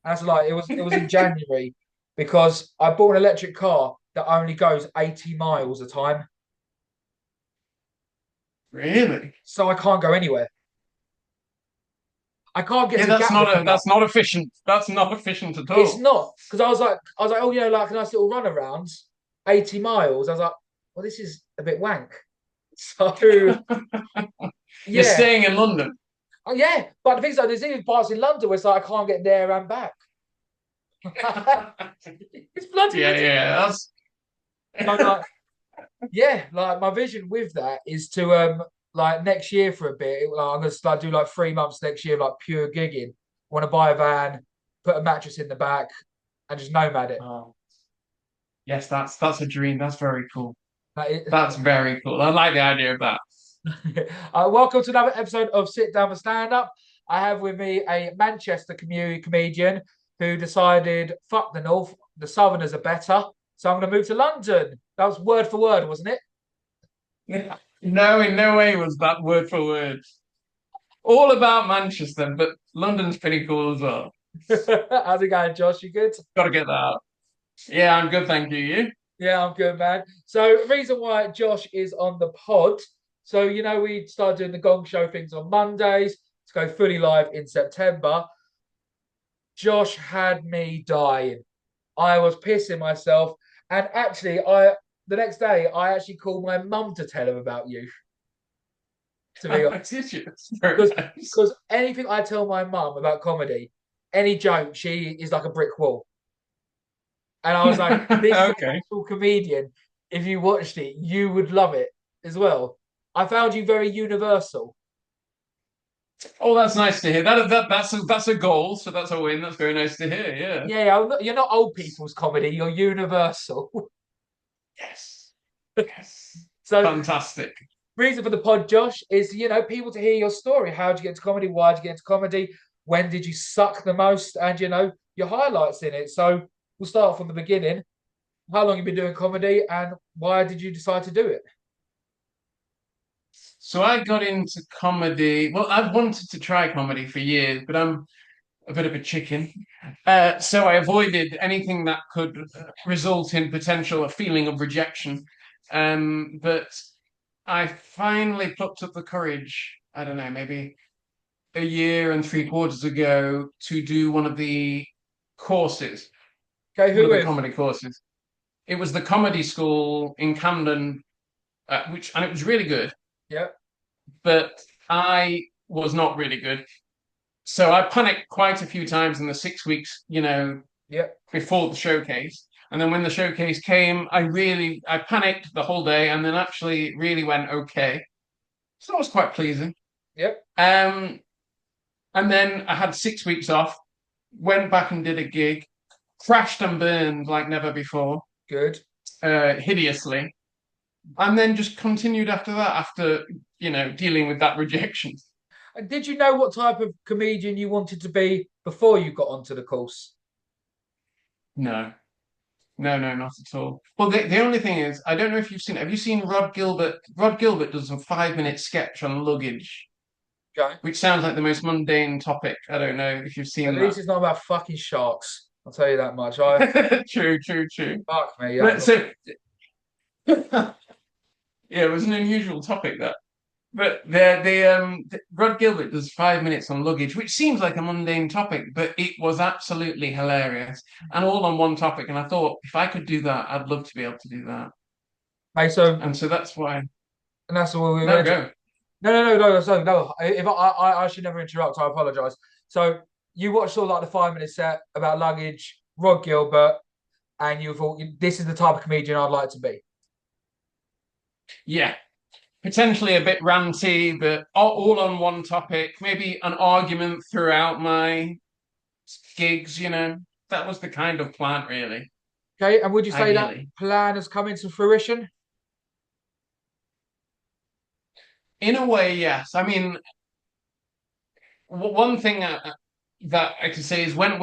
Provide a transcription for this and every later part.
And that's like it was in January because I bought an electric car that only goes 80 miles a time, Really? so I can't go anywhere. I can't get Yeah, to that's Gatwick not a enough. that's not efficient. That's not efficient at It's all. not because I was like, oh, like a nice little run around, 80 miles. I was like, well, this is a bit wank. So You're yeah, staying in London. oh, yeah. But the thing is, like, there's even parts in London where it's like I can't get there and back. It's bloody Yeah, ridiculous. yeah. So That's like, yeah, like my vision with that is to like next year for a bit. Like, I'm gonna start do like 3 months next year, like pure gigging. Want to buy a van, put a mattress in the back, and just nomad it. oh, yes, that's a dream. That's very cool. Like, That's very cool. I like the idea of that. welcome to another episode of Sit Down for Stand Up. I have with me a Manchester comedian who decided, fuck the North, the Southerners are better. So I'm going to move to London. That was word for word, wasn't No, in no way was that word for word. All about Manchester, but London's pretty cool as well. it? How's it going, Josh? You good? Got to get that out. Yeah, I'm good, thank you. You? Yeah, I'm good, man. So, reason why Josh is on the pod. So, we started doing the Gong Show things on Mondays to go fully live in September. Josh had me dying. I was pissing myself. And actually, the next day I actually called my mum to tell her about you, to be honest. Did you? Very Because nice. because anything I tell my mum about comedy, any joke, she is like a brick wall. And I was like, this is an Okay. actual comedian. If you watched it, you would love it as well. I found you very universal. Oh, that's nice to hear. That's a goal, so that's a win. That's very nice to hear. Yeah. Yeah, yeah, you're not old people's comedy, you're universal. Yes. Yes. So Fantastic. reason for the pod, Josh, is people to hear your story. How did you get into comedy? Why did you get into comedy? When did you suck the most? And your highlights in it. So we'll start from the beginning. How long you been doing comedy, and why did you decide to do it? So I got into comedy. Well, I've wanted to try comedy for years, but I'm a bit of a chicken. So I avoided anything that could result in potential a feeling of rejection. But I finally plucked up the courage, I don't know, maybe a year and 3 quarters ago to do one of the courses, Okay, one who of the with? comedy courses. It was the comedy school in Camden, and it was really good, Yep, but I was not really good. So I panicked quite a few times in the 6 weeks, yep. before the showcase. And then when the showcase came, I panicked the whole day and then actually really went okay. So that was quite pleasing. Yep. Um, and then I had 6 weeks off, went back and did a gig, crashed and burned like never before, Good. hideously, and then just continued after that, after, dealing with that rejection. And did you know what type of comedian you wanted to be before you got onto the course? No, no, no, not at all. Well, the only thing is, I don't know if you've seen, have you seen Rod Gilbert? Rod Gilbert does a 5 minute sketch on luggage, Okay. which sounds like the most mundane topic. I don't know if you've At seen that. least it's not about fucking sharks. I'll tell you that much. I True, true, true. fuck me. I'm But not. so, yeah, it was an unusual topic that. But Rod Gilbert does 5 minutes on luggage, which seems like a mundane topic, but it was absolutely hilarious and all on one topic. And I thought if I could do that, I'd love to be able to do that. Hey, so And so that's why. and that's all we No, went. go. No. If I should never interrupt, I apologize. So you watched all like the 5 minute set about luggage, Rod Gilbert, and you thought this is the type of comedian I'd like to be. Yeah, potentially a bit ranty, but all on one topic. Maybe an argument throughout my gigs. That was the kind of plan, really. Okay, and would you say that Ideally, plan has come into fruition? in a way, yes. I mean, one thing that I can say is when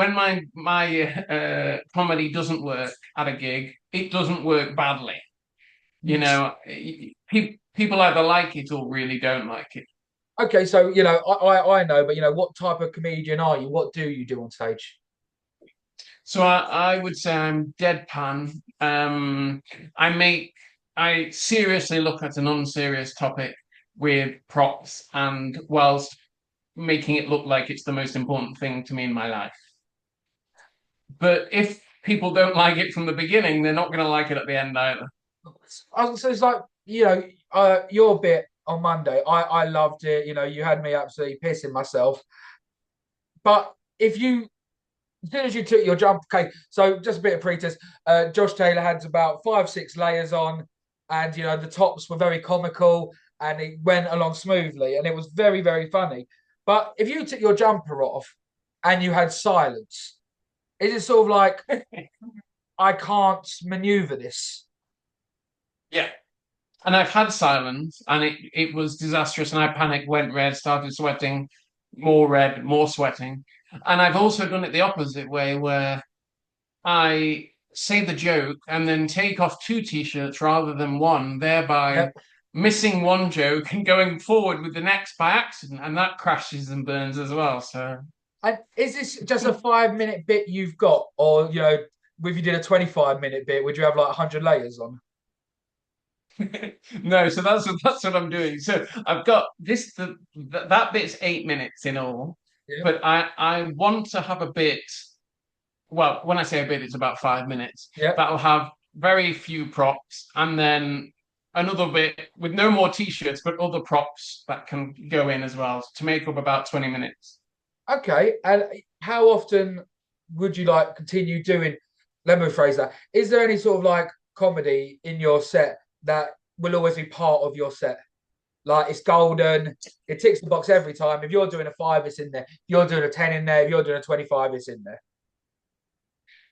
my comedy doesn't work at a gig, it doesn't work badly. People either like it or really don't like it. Okay, so I know, but what type of comedian are you? What do you do on stage? So I would say I'm deadpan. I make I seriously look at an unserious topic with props and whilst making it look like it's the most important thing to me in my life. But if people don't like it from the beginning, they're not going to like it at the end either. So it's like, your bit on Monday, I loved it. You had me absolutely pissing myself. But if you, as soon as you took your jump, okay, so just a bit of pretest. Josh Taylor had about 5, 6 layers on, and the tops were very comical, and it went along smoothly, and it was very, very funny. But if you took your jumper off and you had silence, is it sort of like I can't maneuver this? Yeah. And I've had silence and it was disastrous and I panicked, went red, started sweating, more red, more sweating. And I've also done it the opposite way where I say the joke and then take off two t-shirts rather than one, thereby Yep. missing one joke and going forward with the next by accident, and that crashes and burns as well. So And is this just a 5 minute bit you've got, or if you did a 25-minute bit, would you have like 100 layers on? no, so that's what I'm doing. So I've got that bit's 8 minutes in all, Yep. but I want to have a bit. Well, when I say a bit, it's about 5 minutes. Yep. That'll have very few props, and then another bit with no more t-shirts, but other props that can go in as well to make up about 20 minutes. Okay. And how often would you like continue doing? Let me rephrase that. Is there any sort of like comedy in your set that will always be part of your set? Like it's golden, it ticks the box every time. If you're doing a 5, it's in there. If you're doing a 10 in there. If you're doing a 25, it's in there.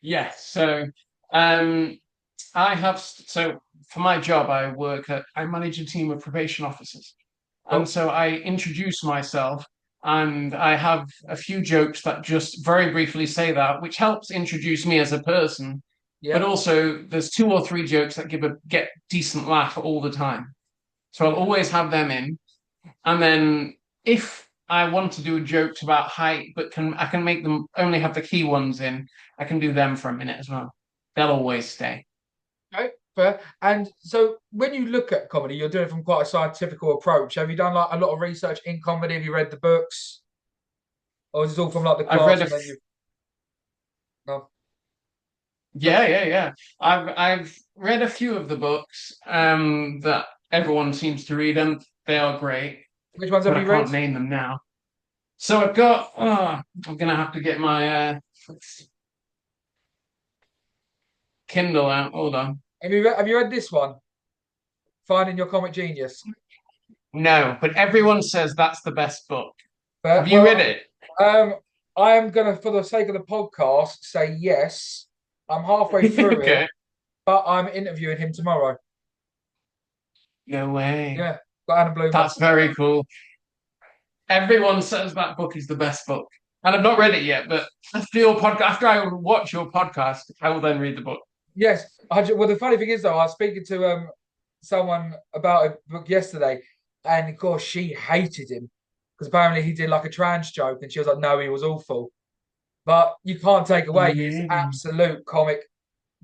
Yes. So um, I have so for my job, I manage a team of probation officers. And Oh, so I introduce myself and I have a few jokes that just very briefly say that, which helps introduce me as a person. But yeah. also there's two or three jokes that get decent laugh all the time. So I'll always have them in. And then if I want to do jokes about height, but I can make them only have the key ones in, I can do them for a minute as well. They'll always stay. Okay, fair. And so when you look at comedy, you're doing it from quite a scientific approach. Have you done like a lot of research in comedy? Have you read the books? Or is it all from like the I've read class a and then you no? So Yeah, yeah, yeah. I've read a few of the books that everyone seems to read, and they are great, which ones have but I you read? can't name them now. So I've got. I'm gonna have to get my Kindle out. Hold on. Have you read this one? Finding Your Comic Genius. No, but everyone says that's the best book. Have But you read well, it? um, I am gonna, for the sake of the podcast, say yes. I'm halfway through it, Okay. but I'm interviewing him tomorrow. No way. Yeah, got Anna Bloomer. That's very cool. Everyone says that book is the best book, and I've not read it yet. But after I watch your podcast, I will then read the book. Yes. Well, the funny thing is, though, I was speaking to someone about a book yesterday, and of course she hated him because apparently he did like a trans joke, and she was like, "No, he was awful." But you can't take away his Really? absolute comic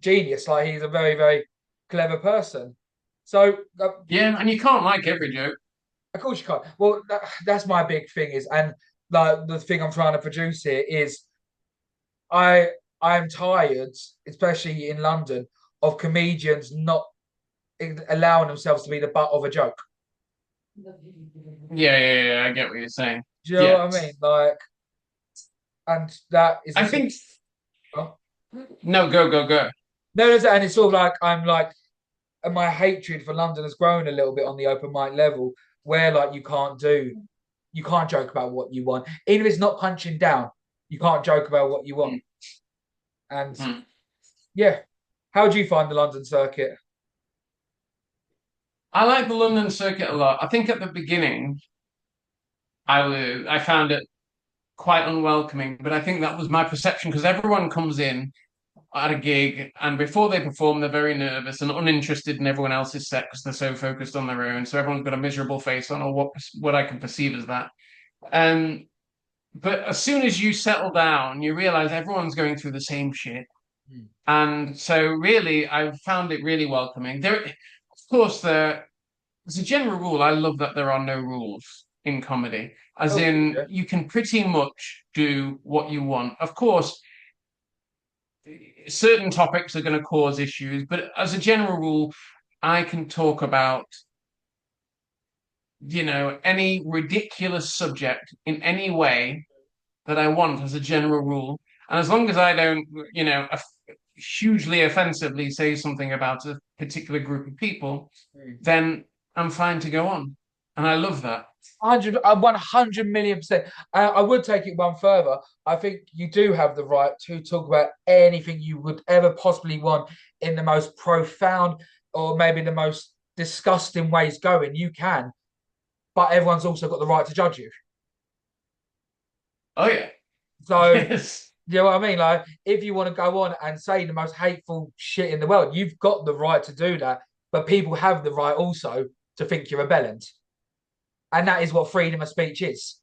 genius. Like he's a very, very clever person. So Yeah, and you can't like every joke. of course you can't. Well, that's my big thing is, and like the thing I'm trying to produce here is I I'm tired, especially in London, of comedians not allowing themselves to be the butt of a joke. Yeah, yeah, yeah, I get what you're saying. Do you know Yeah. what I mean? Like, and that is I a sort think of no, go, go, go. no, and it's sort of like I'm like, and my hatred for London has grown a little bit on the open mic level, where like you can't joke about what you want, even if it's not punching down. You can't joke about what you want, and Mhm. yeah. How do you find the London circuit? I like the London circuit a lot. I think at the beginning I found it quite unwelcoming, but I think that was my perception because everyone comes in at a gig and before they perform they're very nervous and uninterested in everyone else's set because they're so focused on their own. So everyone's got a miserable face on, or what I can perceive as that. Um, but as soon as you settle down, you realize everyone's going through the same shit. Mm. And so really, I've found it really welcoming. Of course, as a general rule, I love that there are no rules in comedy. As Oh, in, yeah. you can pretty much do what you want. Of course, certain topics are going to cause issues, but as a general rule, I can talk about, any ridiculous subject in any way that I want as a general rule. And as long as I don't, hugely offensively say something about a particular group of people, Mm. then I'm fine to go on. And I love that. 100 million%. I would take it one further. I think you do have the right to talk about anything you would ever possibly want in the most profound or maybe the most disgusting ways going. You can, but everyone's also got the right to judge you. Oh, yeah. So, Yes. you know what I mean? Like, if you want to go on and say the most hateful shit in the world, you've got the right to do that. But people have the right also to think you're a bellend. And that is what freedom of speech is.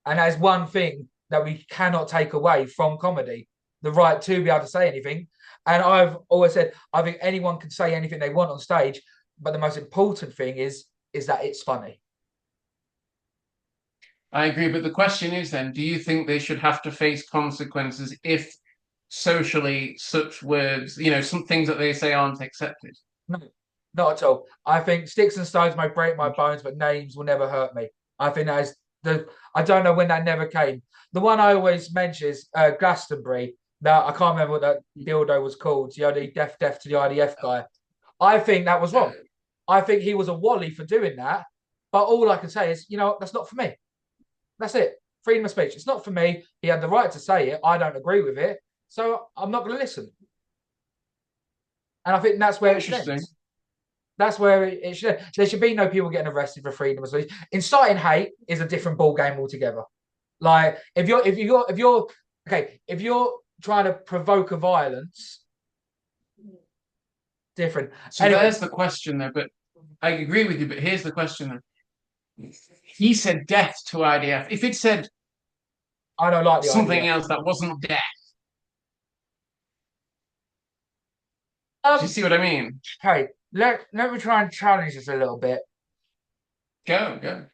And that is one thing that we cannot take away from comedy, the right to be able to say anything. And I've always said, I think anyone can say anything they want on stage, but the most important thing is that it's funny. I agree. But the question is then, do you think they should have to face consequences if socially such words, some things that they say aren't accepted? No, not at all. I think sticks and stones may break my bones, but names will never hurt me. I think that is the. I don't know when that never came. The one I always mention is Glastonbury. That I can't remember what that dildo was called. The deaf to the IDF guy. I think that was wrong. I think he was a wally for doing that. But all I can say is, that's not for me. That's it. Freedom of speech. It's not for me. He had the right to say it. I don't agree with it. So I'm not going to listen. And I think that's where it should end. Interesting. That's where it should. There should be no people getting arrested for freedom of speech. Inciting hate is a different ball game altogether. Like if you're trying to provoke a violence, different. So Anyway, there's the question there, but I agree with you, but here's the question then. He said death to IDF. If it said I don't like the something idea. else that wasn't death, do you Um, see what I mean? hey, let me try and challenge this a little bit. Go, go.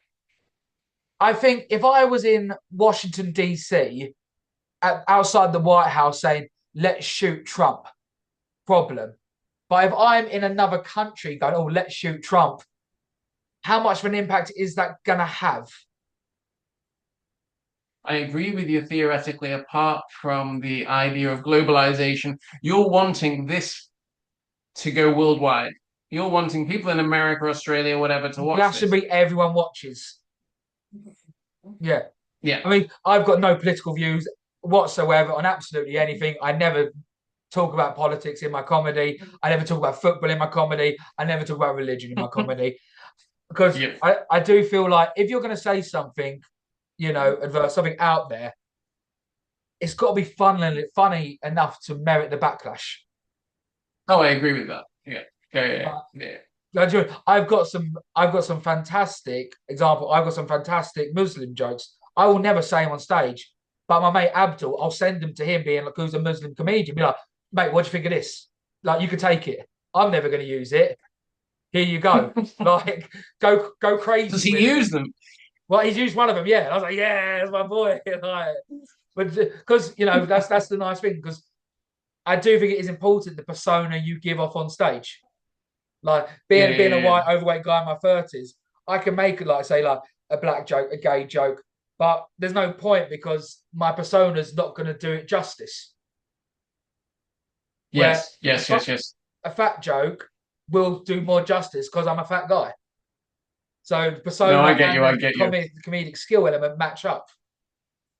I think if I was in Washington DC, outside the White House saying "Let's shoot Trump," problem. But if I'm in another country going, "Oh, let's shoot Trump," how much of an impact is that going to have? I agree with you theoretically, apart from the idea of globalization. You're wanting this to go worldwide. You're wanting people in America, Australia, whatever, to watch this. Glastonbury, everyone watches. Yeah. Yeah. I mean, I've got no political views whatsoever on absolutely anything. I never talk about politics in my comedy. I never talk about football in my comedy. I never talk about religion in my comedy. Because Yep. I do feel like if you're going to say something, adverse, something out there, it's got to be funny enough to merit the backlash. Oh, I agree with that. Yeah. Yeah, yeah, yeah. I've got some fantastic example. I've got some fantastic Muslim jokes. I will never say them on stage, but my mate Abdul, I'll send them to him, being like, who's a Muslim comedian, be like, mate, what do you think of this? Like, you can take it. I'm never going to use it. Here you go. Like, go Does crazy he with it. use them? Well, he's used one of them, yeah. And I was like, yeah, that's my boy. Like, but because that's the nice thing, because I do think it is important the persona you give off on stage. Like Yeah, being a yeah, white overweight guy in my 30s, I can make it like say like a black joke, a gay joke, but there's no point because my persona's not going to do it justice. Where yes, yes, yes, yes. a fat joke will do more justice because I'm a fat guy. So the No, persona I get and you. I get you. the comedic skill element match up.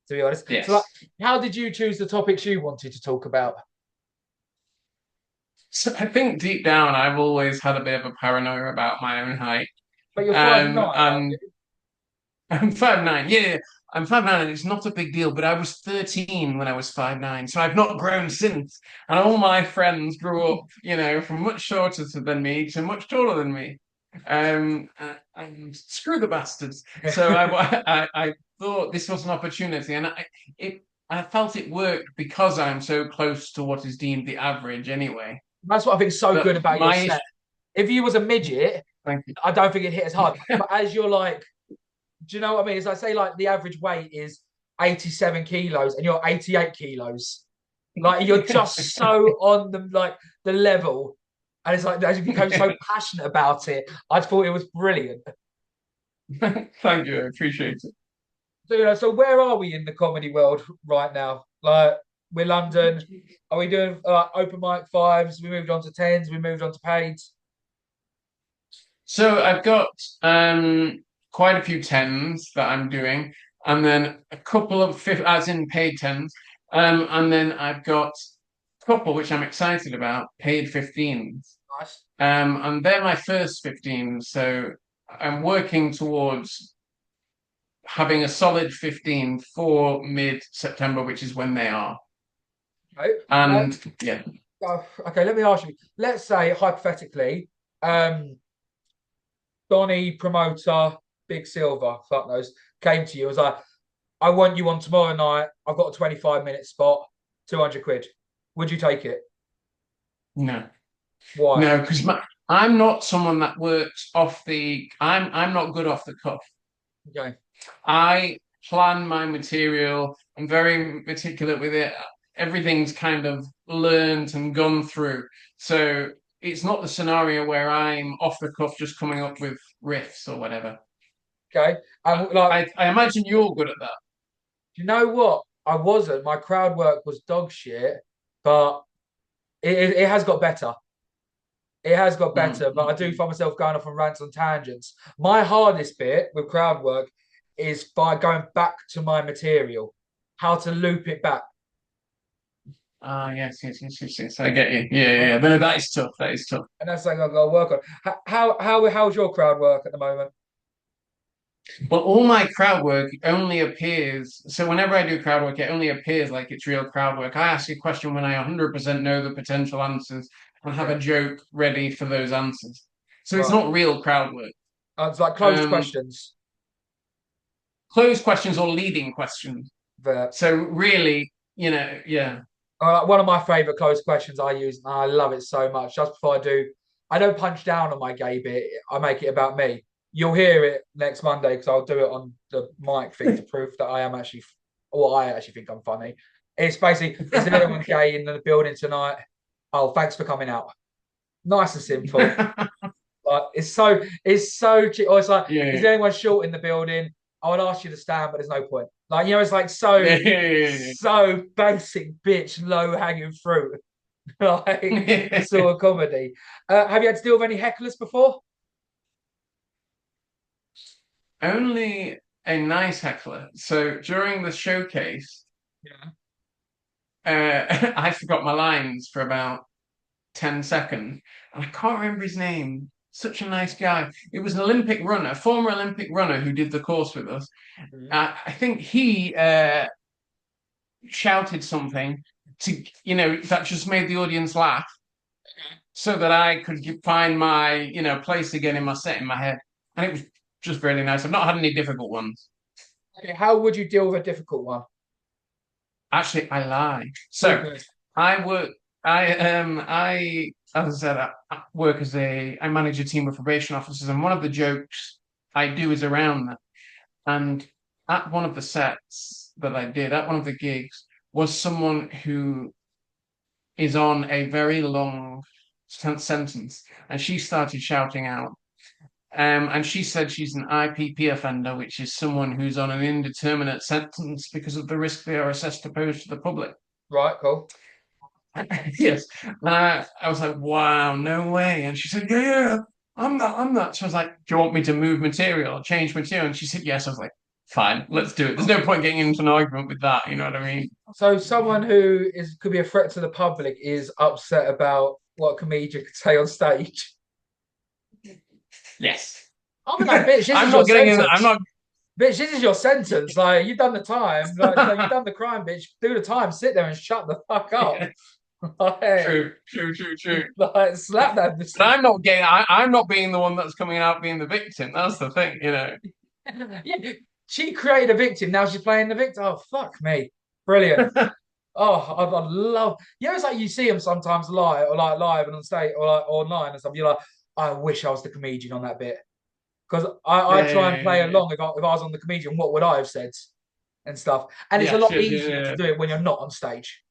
To be honest, so like, Yes. how did you choose the topics you wanted to talk about? So I think deep down, I've always had a bit of a paranoia about my own height. But you're 5'9", aren't And I'm 5'9". Yeah, I'm 5'9", and it's not a big deal. But I was 13 when I was 5'9", so I've not grown since. And all my friends grew up, from much shorter than me to much taller than me. And screw the bastards. you? So I thought this was an opportunity, and I felt it worked because I'm so close to what is deemed the average anyway. That's what I think is so But good about your my set. If you was a midget, thank you. I don't think it hit as hard. But as you're like, do you know what I mean? As I say, like the average weight is 87 kilos and you're 88 kilos. Like you're just so on the level. And it's like as you become so passionate about it, I thought it was brilliant. Thank you, I appreciate it. So so where are we in the comedy world right now? Like we're London. Are we doing open mic fives? We moved on to tens. We moved on to paids. So I've got quite a few tens that I'm doing, and then a couple of fifth, as in paid tens, and then I've got a couple which I'm excited about, paid 15s. Nice. And they're my first 15, so I'm working towards having a solid 15 for mid-September, which is when they are. Okay. And yeah, Okay. Let me ask you. Let's say hypothetically, Donny promoter, Big Silver, fuck knows, came to you. Was like, I want you on tomorrow night. I've got a 25-minute spot, 200 quid. Would you take it? no, Why? no, because I'm not someone that works off the. I'm not good off the cuff. Okay. I plan my material. I'm very meticulous with it. Everything's kind of learned and gone through. So it's not the scenario where I'm off the cuff just coming up with riffs or whatever. Okay. And I imagine you're good at that. you know what? I wasn't. My crowd work was dog shit, but it has got better. It has got better, but I do find myself going off on rants and tangents. My hardest bit with crowd work is by going back to my material, how to loop it back. Ah, yes, yes, yes, yes, yes. I get you. Yeah, yeah, yeah. But that is tough. That is tough. And that's something I've got to work on. How's your crowd work at the moment? Well, all my crowd work only appears. So whenever I do crowd work, it only appears like it's real crowd work. I ask a question when I 100% know the potential answers and have a Okay. joke ready for those answers. So it's Right. not real crowd work. It's like closed Um, questions. Closed questions or leading questions. That So really, yeah. one of my favorite closed questions I use, and I love it so much. Just before I don't punch down on my gay bit. I make it about me. You'll hear it next Monday because I'll do it on the mic thing to prove that I am actually, or I actually think I'm funny. It's basically, is there anyone Okay. gay in the building tonight? Oh, thanks for coming out. Nice and simple. Like it's so cheap. Or it's like, is Yeah. there anyone short in the building? I would ask you to stand, but there's no point. Like, it's like Yeah, yeah, so basic bitch, low hanging fruit. Like yeah. sort of comedy. Have you had to deal with any hecklers before? Only a nice heckler. So during the showcase, Yeah. I forgot my lines for about 10 seconds. And I can't remember his name. Such a nice guy. It was an Olympic runner, former Olympic runner who did the course with us. Mhm. I think he shouted something that just made the audience laugh so that I could find my, place again in my set in my head. And it was just really nice. I've not had any difficult ones. Okay, how would you deal with a difficult one? Actually, I lie. So Okay. I work. As I said, I work I manage a team of probation officers, and one of the jokes I do is around that. And at one of the sets that I did, at one of the gigs, was someone who is on a very long sentence, and she started shouting out. And she said she's an IPP offender, which is someone who's on an indeterminate sentence because of the risk they are assessed to pose to the public. Right, cool. Yes. And I was like, wow, no way. And she said, yeah, yeah, I'm not, I'm not. So I was like, do you want me to move material, change material? And she said, yes. I was like, fine, let's do it. There's no point getting into an argument with that. You know what I mean? So someone who could be a threat to the public is upset about what a comedian could say on stage. Yes. I'm like, bitch, this I'm is your not getting in. I'm sentence. not. Bitch, this is your sentence. Like, you've done the time. Like, so you've done the crime, bitch. Do the time. Sit there and shut the fuck up. Yeah, Like, true, true, true, true. slap that. But I'm not getting. I'm not being the one that's coming out being the victim. That's the thing. Yeah. She created a victim. Now she's playing the victim. Oh, fuck me. Brilliant. Oh, I'd love. You know, it's like you see them sometimes live, or like live and on stage, or like online and stuff. You're like, I wish I was the comedian on that bit because I try and play Yeah, along. If I was on the comedian, what would I have said and stuff? And it's a yes, lot yes, easier to yeah. do it when you're not on stage.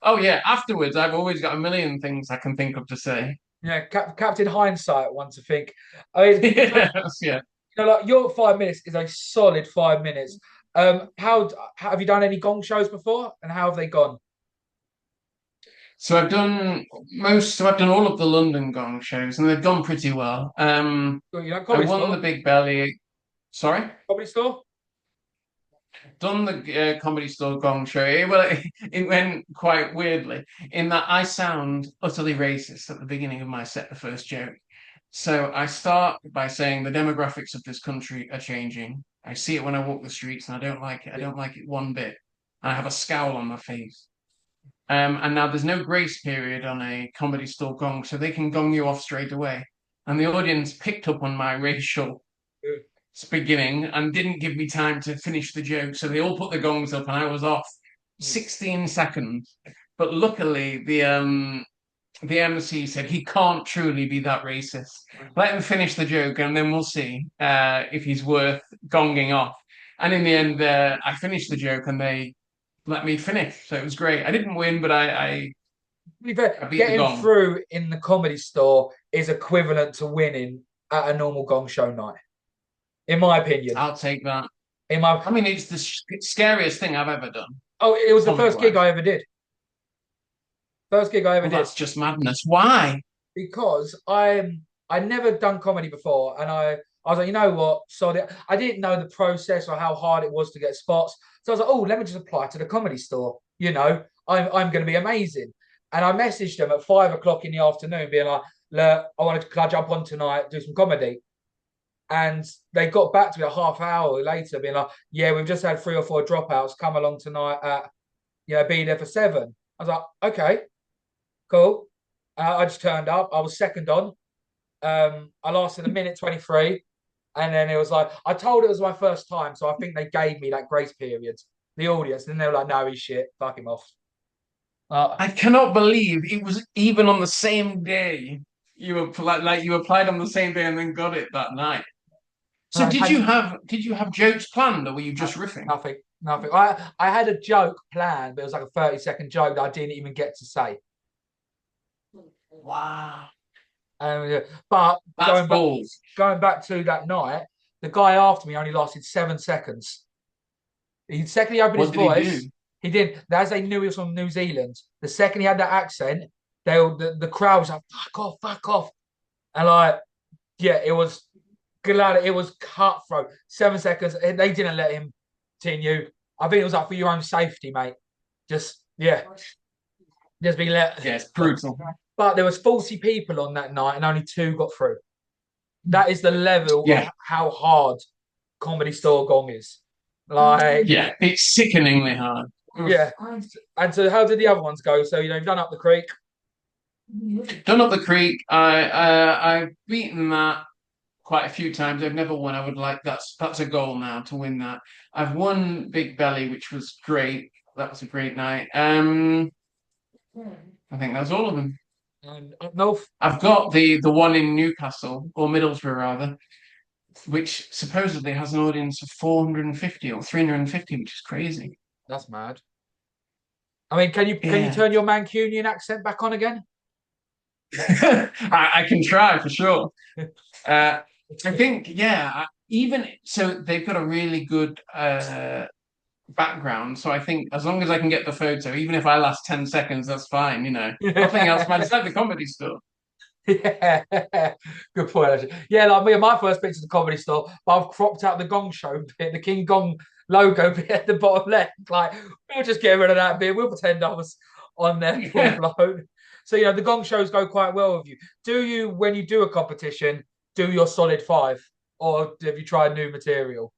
Oh yeah. Afterwards, I've always got a million things I can think of to say. Yeah, Captain Hindsight. One to think. I mean, Yes, yeah. like your 5 minutes is a solid 5 minutes. How have you done any gong shows before, and how have they gone? So I've done all of the London Gong shows, and they've gone pretty well. Well, you know, I Comedy won the Store, Big Belly. Sorry. Comedy Store. Done the Comedy Store Gong Show. It went quite weirdly in that I sound utterly racist at the beginning of my set, the first joke. So I start by saying the demographics of this country are changing. I see it when I walk the streets, and I don't like it. I don't like it one bit. I have a scowl on my face. And now there's no grace period on a Comedy Store Gong, so they can gong you off straight away. And the audience picked up on my racial beginning and didn't give me time to finish the joke. So they all put the gongs up and I was off Mm. 16 seconds. But luckily the MC said he can't truly be that racist. Let him finish the joke and then we'll see if he's worth gonging off. And in the end, I finished the joke and they let me finish. So it was great. I didn't win, but To be fair, I beat the getting gong. through in the Comedy Store is equivalent to winning at a normal gong show night, in my opinion. I'll take that. In my I mean, it's the scariest thing I've ever done, Oh, it was the comedy first gig wise. I ever did. First gig I ever Well, did that's just madness. Why? because I never done comedy before, and I was like, you know what? So I didn't know the process or how hard it was to get spots. So I was like, oh, let me just apply to the Comedy Store. You know, I'm going to be amazing. And I messaged them at 5 o'clock in the afternoon, being like, look, can I jump on tonight, do some comedy? And they got back to me a half hour later, being like, yeah, we've just had 3 or 4 dropouts. Come along tonight at, be there for 7. I was like, okay, cool. I just turned up. I was second on. I lasted a minute 23. And then it was like, I told it was my first time. So I think they gave me that grace period, the audience. And they were like, no, he's shit. Fuck him off. I cannot believe it was even on the same day like you applied on the same day and then got it that night. So I had did you have jokes planned or were you just no, riffing? nothing, nothing. I had a joke planned, but it was like a 30-second joke that I didn't even get to say. Wow. But That's bold. going back to that night, the guy after me only lasted 7 seconds. Second he opened his What did he do? voice, he did. As they knew he was from New Zealand, the second he had that accent, the crowd was like, fuck off. And like, yeah, it was glad it was cutthroat. 7 seconds. They didn't let him continue. I think it was like for your own safety, mate. Just yeah, just be let. Yes, brutal. But there was 40 people on that night, and only 2 got through. That is the level of Yeah, how hard Comedy Store Gong is. Like, yeah. It's sickeningly hard. Oof. yeah. And so, how did the other ones go? So, you've done Up the Creek. Done up the creek. I've beaten that quite a few times. I've never won. I would like that's a goal now to win that. I've won Big Belly, which was great. That was a great night. I think that's all of them. And up north. I've got the one in Newcastle or Middlesbrough rather, which supposedly has an audience of 450 or 350, which is crazy. That's mad. I mean, can you Yeah, turn your Mancunian accent back on again? I can try for sure. Uh, I think yeah. Even so, they've got a really good background. So I think as long as I can get the photo, even if I last 10 seconds, that's fine. Nothing else matters. It's like the Comedy Store. Yeah, good point. Actually. Yeah, like me, my first picture's the Comedy Store, but I've cropped out the Gong Show bit, the King Gong logo bit at the bottom left. Like, we'll just get rid of that bit. We'll pretend I was on there full Yeah. blown. So, the Gong Shows go quite well with you. Do you, when you do a competition, do your solid 5, or have you tried new material?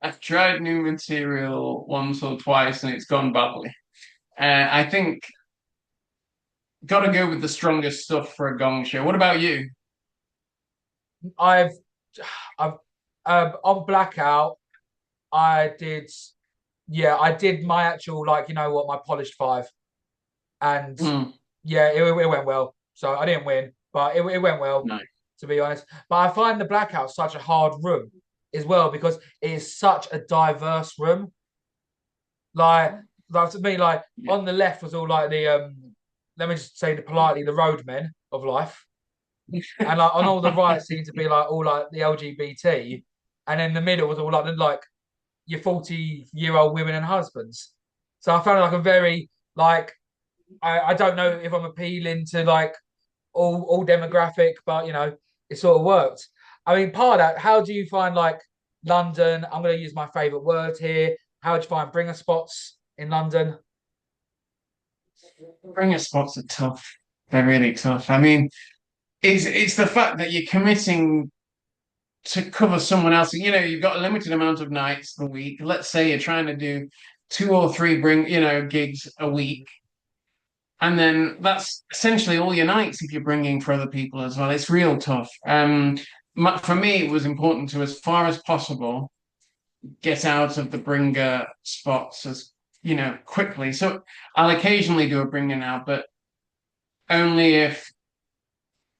I've tried new material once or twice and it's gone badly. I think got to go with the strongest stuff for a gong show. What about you? I've I've On Blackout, I did, yeah, I did my actual, like, you know what, my polished five. And Mm, yeah, it went well. So I didn't win, but it went well, no. to be honest. But I find the Blackout such a hard room as well because it is such a diverse room. Like, like to me, like Yeah. on the left was all like the let me just say the politely, the roadmen of life. And like on all the right seemed to be like all like the LGBT. And then the middle was all like your 40-year-old women and husbands. So I found it like a very like I don't know if I'm appealing to like all demographic, but you know, it sort of worked. I mean, part of that, how do you find like London? I'm gonna use my favourite word here. How do you find bringer spots in London? Bringer spots are tough. They're really tough. I mean, it's the fact that you're committing to cover someone else. You know, you've got a limited amount of nights a week. Let's say you're trying to do two or three gigs a week. And then that's essentially all your nights if you're bringing for other people as well. It's real tough. For me, it was important to, as far as possible, get out of the bringer spots as quickly. So I'll occasionally do a bringer now, but only if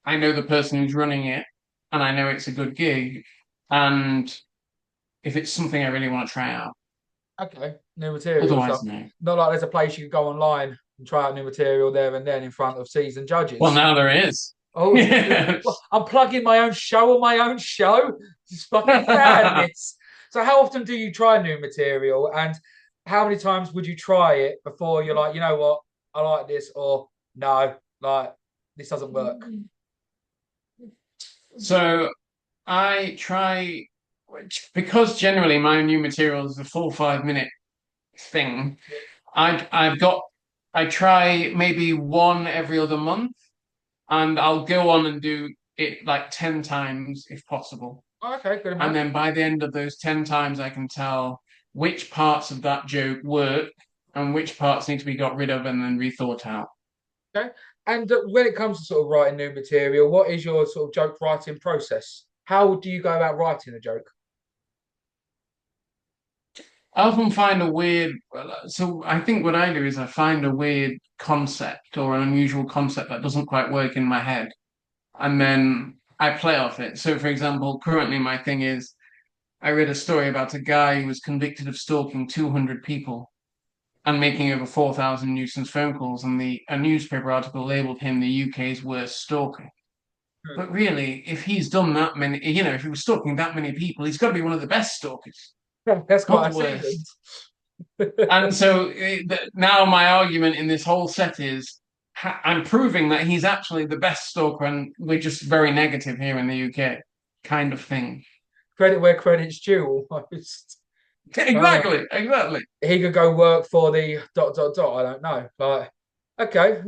I know the person who's running it and I know it's a good gig, and if it's something I really want to try out. Okay, new material. So Otherwise, no. not like there's a place you can go online and try out new material there and then in front of seasoned Well, judges. now there is. Oh, well, Yes. I'm plugging my own show on my own show. Just fucking madness. So, how often do you try new material, and how many times would you try it before you're like, you know what, I like this, or no, like this doesn't work? So I try, because generally my new material is a full 5 minute thing. I try maybe one every other month, and I'll go on and do it like 10 times if possible. Oh, okay, good And enough. then by the end of those 10 times, I can tell which parts of that joke work and which parts need to be got rid of and then rethought out. Okay. And when it comes to sort of writing new material, what is your sort of joke writing process? How do you go about writing a joke? I often find a weird, so I think what I do is I find a weird concept or an unusual concept that doesn't quite work in my head, and then I play off it. So, for example, currently my thing is I read a story about a guy who was convicted of stalking 200 people and making over 4,000 nuisance phone calls, and a newspaper article labeled him the UK's worst stalker. Hmm. But really, if he's done that many, if he was stalking that many people, he's got to be one of the best stalkers, That's not quite the a season. worst. And so now my argument in this whole set is I'm proving that he's actually the best stalker, and we're just very negative here in the UK, kind of thing. Credit where credit's due, almost. Uh, Exactly, exactly. he could go work for the dot dot dot. I don't know. Like, okay.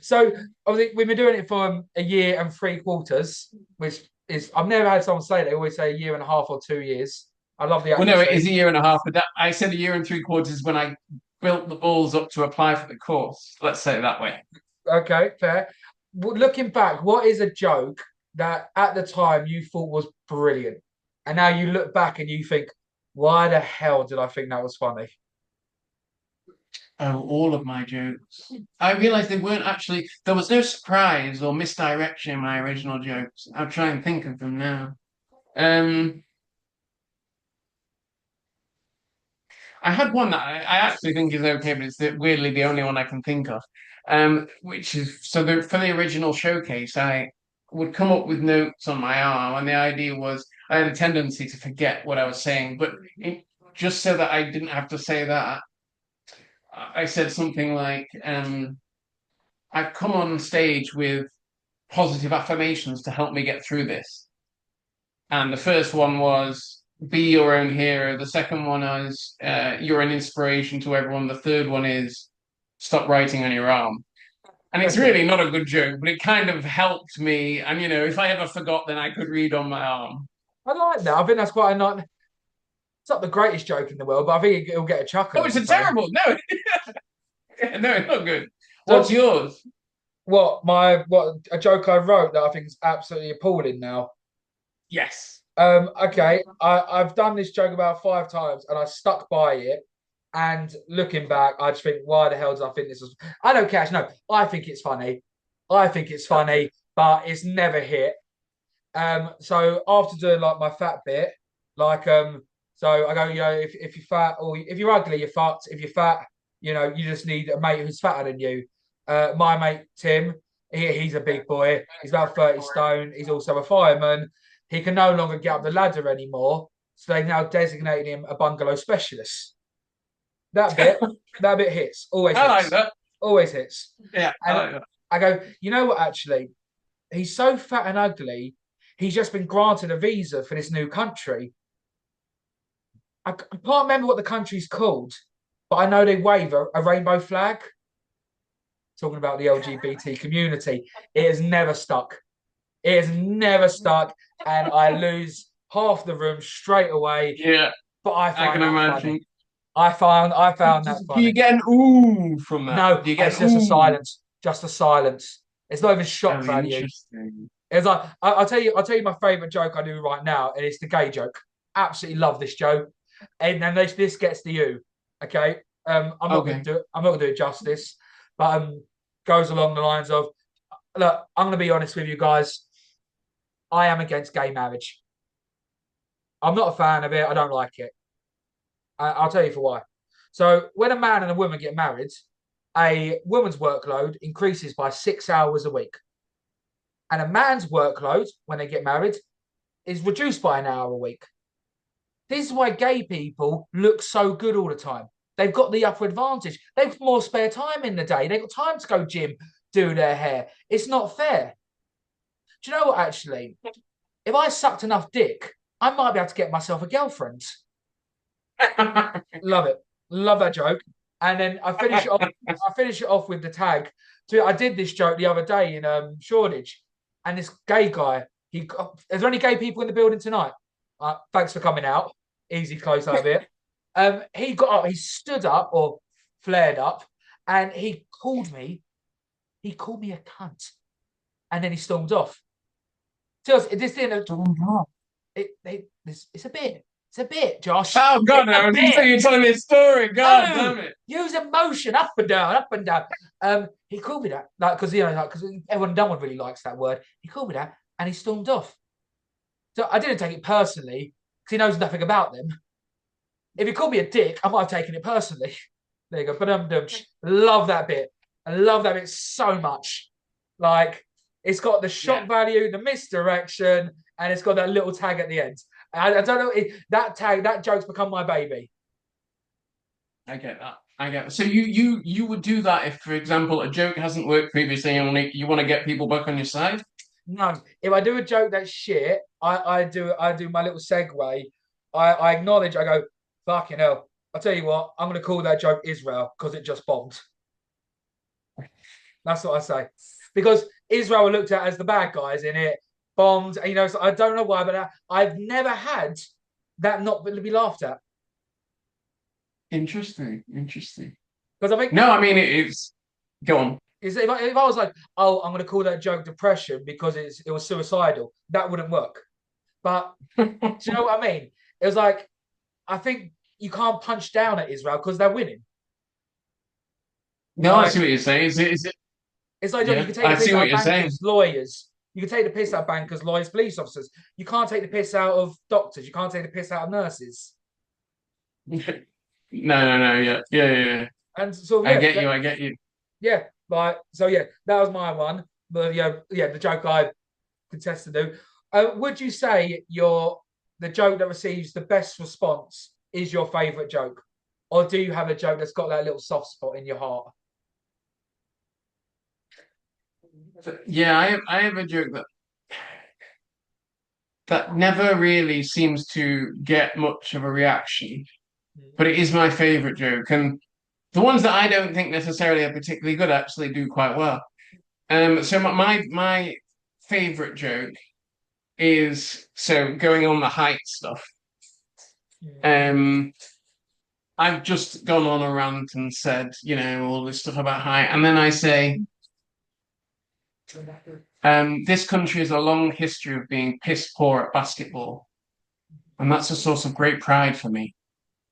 So obviously we've been doing it for a year and 3 quarters, which is I've never had someone say that. They always say a year and a half or 2 years. I love the Well, no, it is accuracy. a year and a half, but I said a year and 3 quarters when I built the balls up to apply for the course. Let's say it that way. Okay, fair. Looking back, what is a joke that at the time you thought was brilliant, and now you look back and you think, why the hell did I think that was funny? Oh, all of my jokes. I realized they weren't actually, there was no surprise or misdirection in my original jokes. I'll try and think of them now. Um, I had one that I actually think is okay, but it's weirdly the only one I can think of. Which is for the original showcase, I would come up with notes on my arm, and the idea was I had a tendency to forget what I was saying, but just so that I didn't have to say that, I said something like, "I've come on stage with positive affirmations to help me get through this." And the first one was be your own hero. The second one is you're an inspiration to everyone. The third one is stop writing on your arm. And it's really not a good joke, but it kind of helped me. And if I ever forgot, then I could read on my arm. I like that. I think that's quite a nice. It's not the greatest joke in the world, but I think it'll get a chuckle Oh, it's a entertained. terrible. No, no, it's not good. What's So yours? what a joke I wrote that I think is absolutely appalling now. Yes. Okay, I've done this joke about 5 times and I stuck by it. And looking back, I just think, why the hell did I think this was? I don't care. No, I think it's funny. I think it's funny, but it's never hit. So after doing like my fat bit, like so I go, if you're fat or if you're ugly, you're fucked. If you're fat, you just need a mate who's fatter than you. My mate Tim, he's a big boy. He's about 30 stone. He's also a fireman. He can no longer get up the ladder anymore, so they now designate him a bungalow specialist. That bit, that bit hits. Always I like hits. that. Always hits. Yeah, I And like that. I go, you know what? Actually, he's so fat and ugly. He's just been granted a visa for this new country. I can't remember what the country's called, but I know they wave a rainbow flag. Talking about the LGBT community, it has never stuck. It has never stuck, and I lose half the room straight away. Yeah, But I I find can that funny. imagine. I found that Do you funny. get an ooh from that? No, Do you get it's an just a ooh? silence. Just a silence. It's not even Oh, shock value. interesting. It's like I'll tell you my favorite joke I do right now, and it's the gay joke. Absolutely love this joke, and then this gets to you. Okay, I'm not gonna Okay. do it. I'm not gonna do it justice, but goes along the lines of, look, I'm gonna be honest with you guys. I am against gay marriage. I'm not a fan of it. I don't like it. I'll tell you for why. So when a man and a woman get married, a woman's workload increases by 6 hours a week, and a man's workload when they get married is reduced by an hour a week. This is why gay people look so good all the time. They've got the upper advantage. They've got more spare time in the day. They've got time to go gym, do their hair. It's not fair. Do you know what, actually? If I sucked enough dick, I might be able to get myself a girlfriend. Love it. Love that joke. And then I finish it off with the tag. So I did this joke the other day in Shoreditch, and this gay guy. Is there any gay people in the building tonight? Thanks for coming out. Easy close out of it. He got up. He stood up or flared up, and he called me. He called me a cunt, and then he stormed off. So this didn't. It's a bit. It's a bit, Josh. Oh God, It's I a was going to say bit. you're telling me a story. God No, damn it. use emotion up and down, up and down. He called me that, like, because because everyone, no one really likes that word. He called me that, and he stormed off. So I didn't take it personally because he knows nothing about them. If he called me a dick, I might have taken it personally. There you go. But love that bit. I love that bit so much. Like, it's got the shock Yeah, value, the misdirection, and it's got that little tag at the end. I don't know, that tag, that joke's become my baby. I get that. I get that. So you would do that if, for example, a joke hasn't worked previously and you want to get people back on your side? No, if I do a joke that's shit, I do my little segue. I acknowledge. I go, fucking hell. I'll tell you what. I'm gonna call that joke Israel because it just bombed. That's what I say. Because Israel were looked at as the bad guys in it, bombed. So I don't know why, but I've never had that not be laughed at. Interesting. Interesting. Because I think No, I mean it's go on. if I was like, oh, I'm gonna call that joke depression because it was suicidal, that wouldn't work. But do you know what I mean? It was like, I think you can't punch down at Israel because they're winning. No, I Like, see what you're saying. Is it it's like, you yeah, can take the I piss see out what of you're saying. bankers, lawyers. You can take the piss out of bankers, lawyers, police officers. You can't take the piss out of doctors. You can't take the piss out of nurses. No, yeah. Yeah, yeah, yeah. And so I yeah, get you, I get you. yeah. Like, so yeah, that was my one. But yeah, the joke I contest to do. Would you say the joke that receives the best response is your favourite joke, or do you have a joke that's got that little soft spot in your heart? Yeah, I have a joke that never really seems to get much of a reaction, but it is my favorite joke. And the ones that I don't think necessarily are particularly good actually do quite well. So my favorite joke is so going on the height stuff. Um, I've just gone on a rant and said, all this stuff about height, and then I say, this country has a long history of being piss poor at basketball. and that's a source of great pride for me.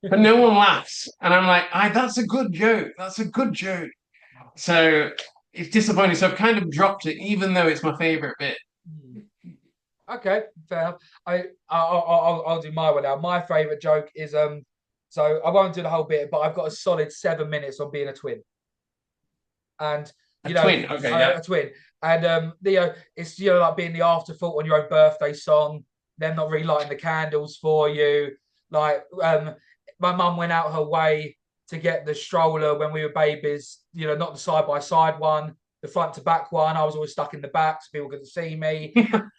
But no one laughs, and I'm like, I that's a good joke. That's a good joke. So it's disappointing. So I've kind of dropped it, even though it's my favorite bit. Okay, fair enough. I'll do my one now. My favorite joke is so I won't do the whole bit, but I've got a solid 7 minutes on being a twin, and A twin. Okay, yeah. a twin, and it's like being the afterthought on your own birthday song, them not really lighting the candles for you, like my mum went out her way to get the stroller when we were babies, not the side by side one, the front to back one. I was always stuck in the back so people couldn't see me.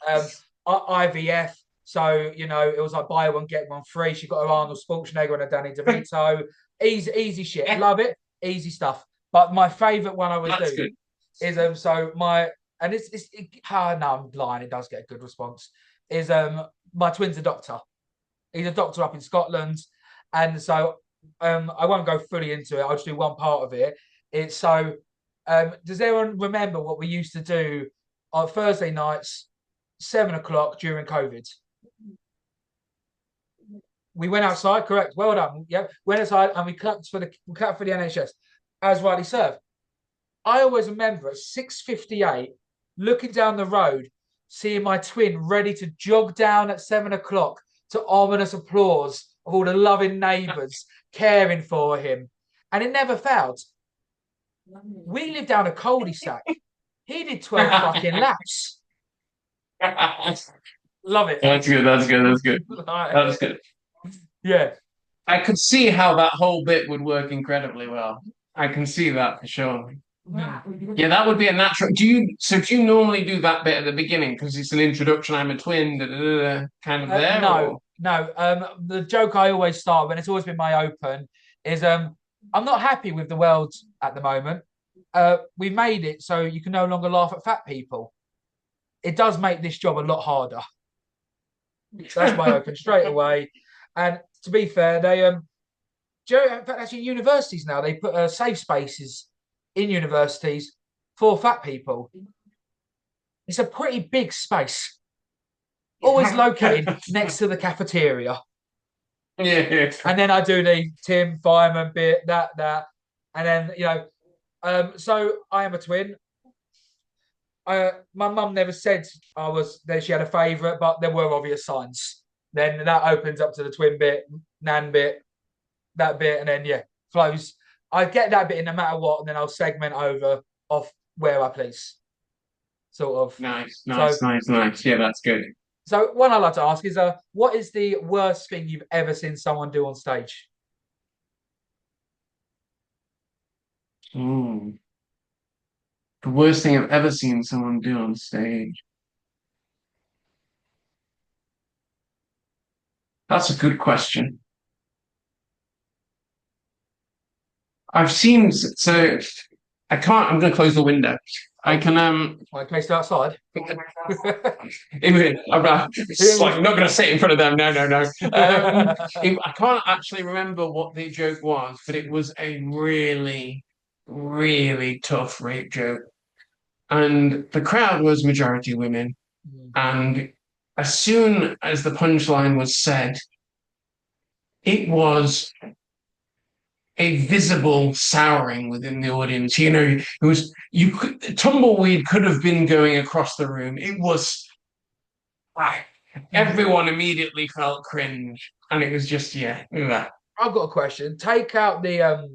Um, IVF. So, it was like buy one, get one free. She got her Arnold Schwarzenegger and a Danny DeVito. Easy shit. Love it. Easy stuff. But my favorite one I always That's do good. is so my and no, I'm lying, it does get a good response. Is my twin's a doctor. He's a doctor up in Scotland. And so I won't go fully into it, I'll just do one part of it. It's so does everyone remember what we used to do on Thursday nights, 7 o'clock during COVID? We went outside, correct? Well done. Yeah, went outside and we clapped for the NHS, as rightly served. I always remember at 6:58, looking down the road, seeing my twin ready to jog down at 7 o'clock to ominous applause of all the loving neighbours caring for him, and it never failed. We lived down a cul-de-sac. He did 12 fucking laps. Love it. That's good. That's good. That's good. That's good. Yeah. I could see how that whole bit would work incredibly well. I can see that for sure. Yeah, that would be a natural. Do you normally do that bit at the beginning because it's an introduction? I'm a twin, kind of there, No, or no. The joke I always start when it's always been my open is I'm not happy with the world at the moment. We made it so you can no longer laugh at fat people. It does make this job a lot harder. That's my open straight away. And to be fair, they in fact, actually, universities now they put safe spaces in universities for fat people. It's a pretty big space, always located next to the cafeteria. yeah. And then I do the Tim Fireman bit, and then so I am a twin. My mum never said I was that she had a favourite, but there were obvious signs. Then that opens up to the twin bit, nan bit, that bit, and then flows. I get that bit in no matter what, and then I'll segment over off where I please. Sort of. Nice. So, Nice. Yeah, that's good. so one I'd like to ask is what is the worst thing you've ever seen someone do on stage? Mm. The worst thing I've ever seen someone do on stage. That's a good question. I've seen so I can't. I'm going to close the window. I can Like placed outside. It's like I'm not going to sit in front of them. No. I can't actually remember what the joke was, but it was a really, really tough rape joke, and the crowd was majority women. And as soon as the punchline was said, it was a visible souring within the audience. It was tumbleweed could have been going across the room. It was everyone immediately felt cringe, and it was just I've got a question. Take out the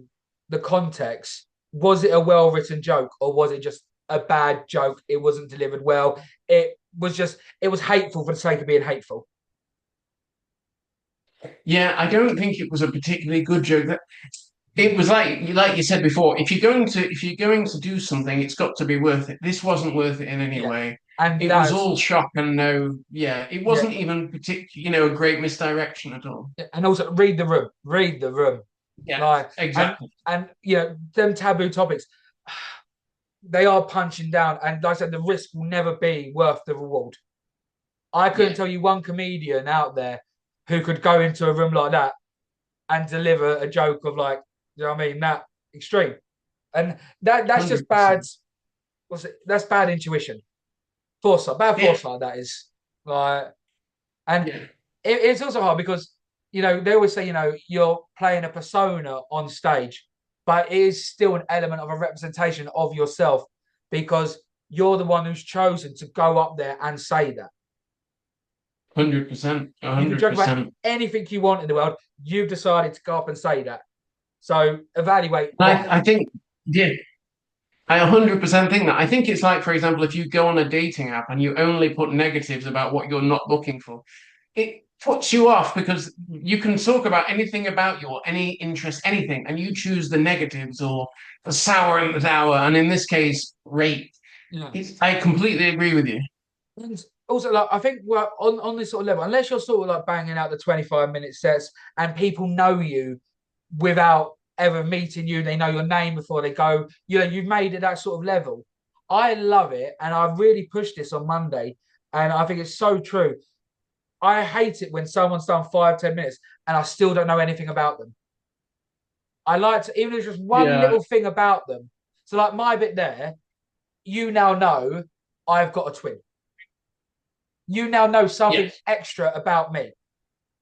context. Was it a well-written joke, or was it just a bad joke? It wasn't delivered well. It was hateful for the sake of being hateful. Yeah, I don't think it was a particularly good joke. It was like you said before, if you're going to do something, it's got to be worth it. This wasn't worth it in any way. And it was all shock and no, it wasn't even particular, a great misdirection at all. And also read the room. Read the room. Yeah, exactly. And them taboo topics, they are punching down. And like I said, the risk will never be worth the reward. I couldn't tell you one comedian out there who could go into a room like that and deliver a joke of that extreme. And that's 100%. Just bad. That's bad intuition. Foresight, bad foresight, that is. it's also hard because they always say you're playing a persona on stage, but it is still an element of a representation of yourself because you're the one who's chosen to go up there and say that. 100%, You can joke about 100%. anything you want in the world. You've decided to go up and say that. So evaluate why. I think, yeah, I 100% think that. I think it's like, for example, if you go on a dating app and you only put negatives about what you're not looking for, it puts you off because you can talk about anything about you or any interest, anything, and you choose the negatives or the sour and the sour. And in this case, rate. Yeah. I completely agree with you. And also, like I think we're on this sort of level, unless you're sort of like banging out the 25-minute sets and people know you without ever meeting you, they know your name before they go, you've made it that sort of level. I love it, and I really pushed this on Monday, and I think it's so true. I hate it when someone's done 5, 10 minutes and I still don't know anything about them. I like to, even if it's just one Yeah, little thing about them. So, like my bit there, you now know I've got a twin. You now know something yes, extra about me.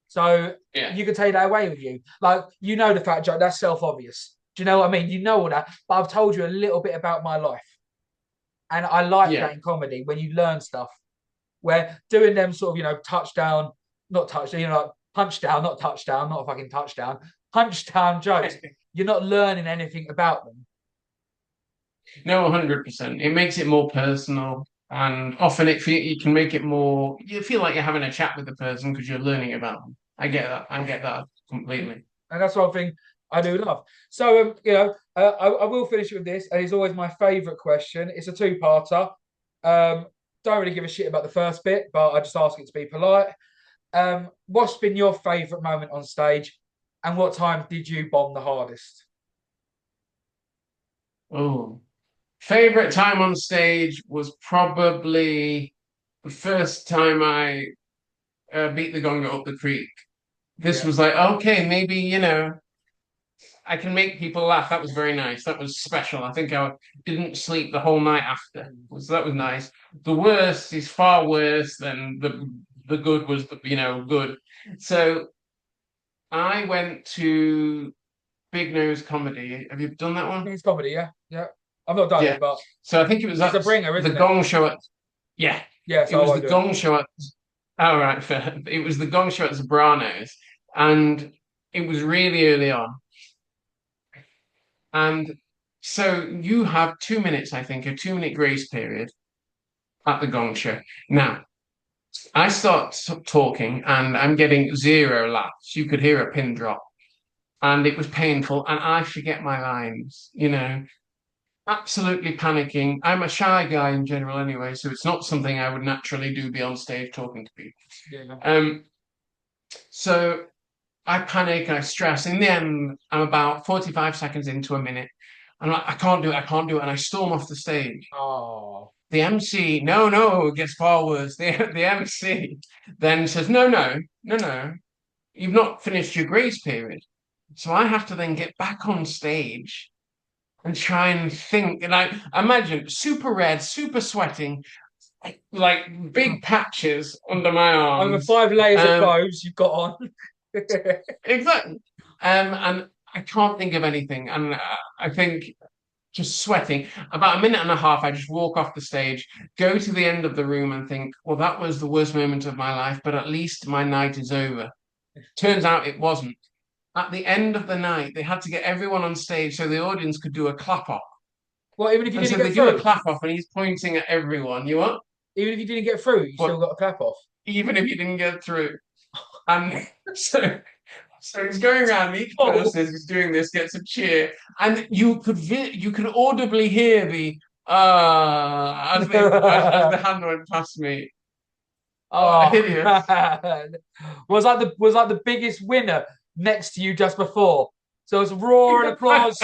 So yeah, you can take that away with you. Like, the fat joke, that's self obvious. Do you know what I mean? You know all that, but I've told you a little bit about my life. And I like yeah. that in comedy when you learn stuff where doing them sort of, touchdown, not touchdown, like punch down, not touchdown, not a fucking touchdown, punch down jokes. You're not learning anything about them. No, 100%. It makes it more personal, and often you can make it more. You feel like you're having a chat with the person because you're learning about them. I get that. I get that completely. And that's one thing I do love. So, I will finish with this, and it's always my favourite question. It's a two-parter. Don't really give a shit about the first bit, but I just ask it to be polite. What's been your favourite moment on stage, and what time did you bomb the hardest? Oh, favorite time on stage was probably the first time I beat the gong up the creek. This Yeah, was like, okay, maybe, I can make people laugh. That was very nice. That was special. I think I didn't sleep the whole night after. So that was nice. The worst is far worse than the good was, good. So I went to Big Nose Comedy. Have you done that one? it's comedy. Yeah, yeah. I've not done Yeah. it, but So I think it was it's a at bringer, the isn't it? Gong Show at, yeah, Yeah, it so I was the won't do it. Gong Show at, all right, fair. It was the Gong Show at Sobranos, and it was really early on. And so you have 2 minutes, I think, a 2 minute grace period at the Gong Show. Now, I start talking and I'm getting zero laughs. You could hear a pin drop, and it was painful, and I forget my lines, absolutely panicking. I'm a shy guy in general anyway, so it's not something I would naturally do be on stage talking to people. Yeah. So I panic, I stress. In the end, I'm about 45 seconds into a minute. I'm like, I can't do it, I can't do it. And I storm off the stage. Oh, The MC, no, no, it gets far worse. The MC then says, no, no, no, no, you've not finished your grace period. So I have to then get back on stage and try and think. And I imagine super red, super sweating, like big patches under my over arms. 5 layers of clothes you've got on. Exactly. And I can't think of anything. And I think just sweating. About a minute and a half, I just walk off the stage, go to the end of the room and think, well, that was the worst moment of my life, but at least my night is over. Turns out it wasn't. At the end of the night, they had to get everyone on stage so the audience could do a clap off. Well, even if you And so didn't they get do a through, clap off and he's pointing at everyone. You what? even if you didn't get through, you still But got a clap off. even if you didn't get through. And so he's going around each Oh, person as he's doing this, gets a cheer, and you could audibly hear the as the hand went past me. Oh, oh hideous. man. Was like the biggest winner next to you just before. So it's roar and applause.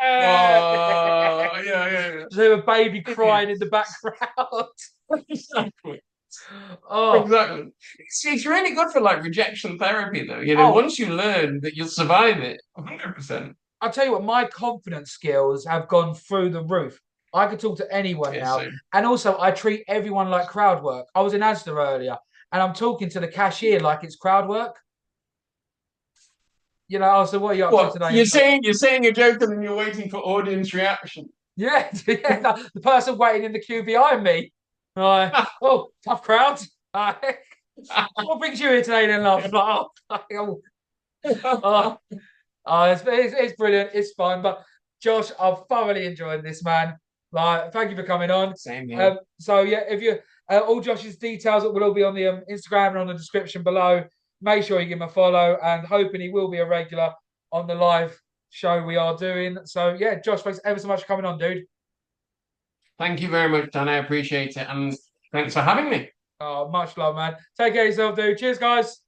Oh, yeah, yeah, Just have a baby yeah. crying in the background. Exactly. Oh, Exactly. It's really good for like rejection therapy, though. oh, Once you learn that you'll survive it, 100%. I'll tell you what, my confidence skills have gone through the roof. I could talk to anyone Yeah, now. so And also, I treat everyone like crowd work. I was in Asda earlier, and I'm talking to the cashier like it's crowd work. You know, oh, so what are you up to What today? you're saying a joke and then you're waiting for audience reaction. Yeah, yeah, the person waiting in the queue behind me. Right. Oh, tough crowd. What brings you here today then, love? Like, oh, oh, oh, it's brilliant. It's fun. But Josh, I've thoroughly enjoyed this, man. Like, thank you for coming on. Same here. So yeah, if you all Josh's details will all be on the Instagram and on the description below. Make sure you give him a follow, and hoping he will be a regular on the live show we are doing. So yeah, Josh, thanks ever so much for coming on, dude. Thank you very much, Dan. I appreciate it. And thanks for having me. Oh, much love, man. Take care of yourself, dude. Cheers, guys.